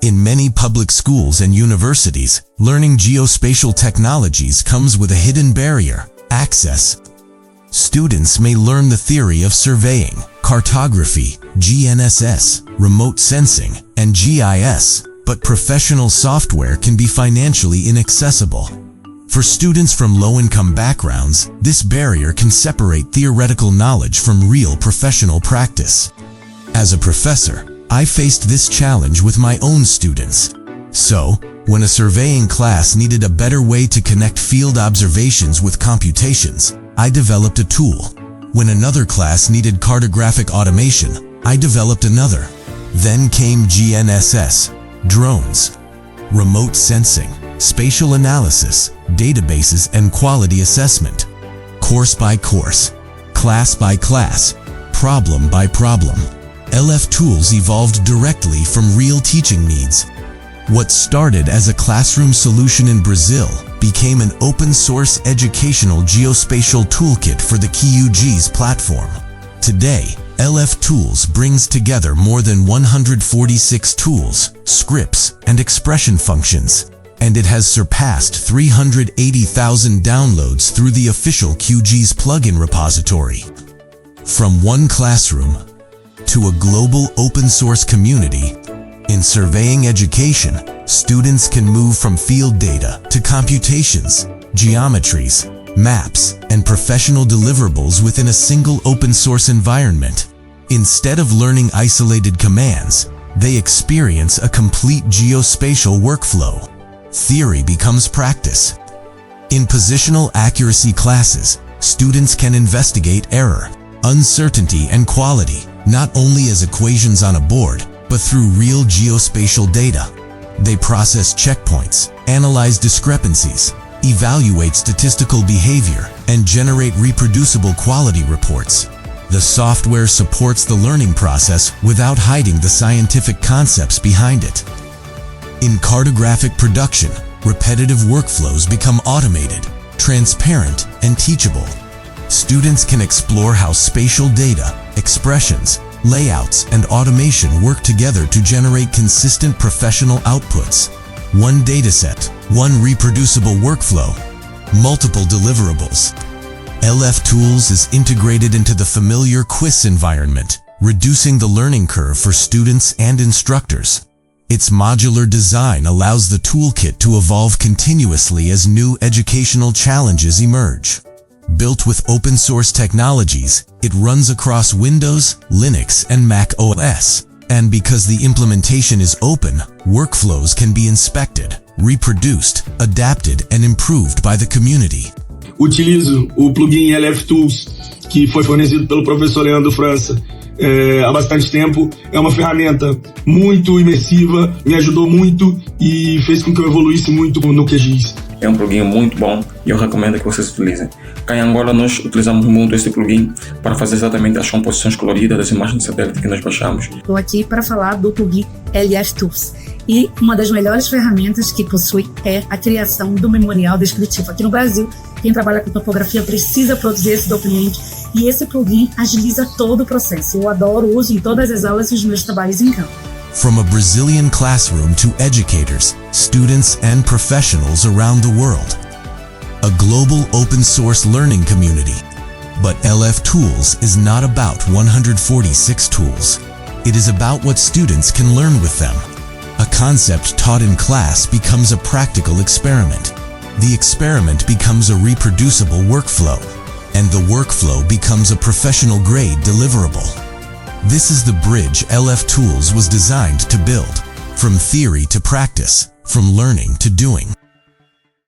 In many public schools and universities, learning geospatial technologies comes with a hidden barrier: access. Students may learn the theory of surveying, cartography, GNSS, remote sensing, and GIS, but professional software can be financially inaccessible. For students from low-income backgrounds, this barrier can separate theoretical knowledge from real professional practice. As a professor, I faced this challenge with my own students. So, when a surveying class needed a better way to connect field observations with computations, I developed a tool. When another class needed cartographic automation, I developed another. Then came GNSS, drones, remote sensing, spatial analysis, databases, and quality assessment. Course by course, class by class, problem by problem, LF tools evolved directly from real teaching needs. What started as a classroom solution in Brazil became an open-source educational geospatial toolkit for the QGIS platform. Today, LF Tools brings together more than 146 tools, scripts, and expression functions, and it has surpassed 380,000 downloads through the official QGIS plugin repository. From one classroom to a global open-source community, in surveying education, students can move from field data to computations, geometries, maps, and professional deliverables within a single open-source environment. Instead of learning isolated commands, they experience a complete geospatial workflow. Theory becomes practice. In positional accuracy classes, students can investigate error, uncertainty, and quality, not only as equations on a board, but through real geospatial data. They process checkpoints, analyze discrepancies, evaluate statistical behavior, and generate reproducible quality reports. The software supports the learning process without hiding the scientific concepts behind it. In cartographic production, repetitive workflows become automated, transparent, and teachable. Students can explore how spatial data, expressions, layouts, and automation work together to generate consistent professional outputs. One dataset, one reproducible workflow, multiple deliverables. LF Tools is integrated into the familiar QGIS environment, reducing the learning curve for students and instructors. Its modular design allows the toolkit to evolve continuously as new educational challenges emerge. Built with open-source technologies, it runs across Windows, Linux, and Mac OS. And because the implementation is open, workflows can be inspected, reproduced, adapted, and improved by the community. Utilizo o plugin LF Tools, que foi fornecido pelo professor Leandro França há bastante tempo. É uma ferramenta muito imersiva, me ajudou muito e fez com que eu evoluísse muito no QGIS. É um plugin muito bom e eu recomendo que vocês utilizem. Cá em Angola nós utilizamos muito este plugin para fazer exatamente as composições coloridas das imagens de satélite que nós baixamos. Estou aqui para falar do plugin LF Tools. E uma das melhores ferramentas que possui é a criação do memorial descritivo. Aqui no Brasil, quem trabalha com topografia precisa produzir esse documento e esse plugin agiliza todo o processo. Eu adoro, uso em todas as aulas e os meus trabalhos em campo. From a Brazilian classroom to educators, students, and professionals around the world. A global open-source learning community. But LF Tools is not about 146 tools. It is about what students can learn with them. A concept taught in class becomes a practical experiment. The experiment becomes a reproducible workflow. And the workflow becomes a professional-grade deliverable. This is the bridge LF Tools was designed to build, from theory to practice, from learning to doing.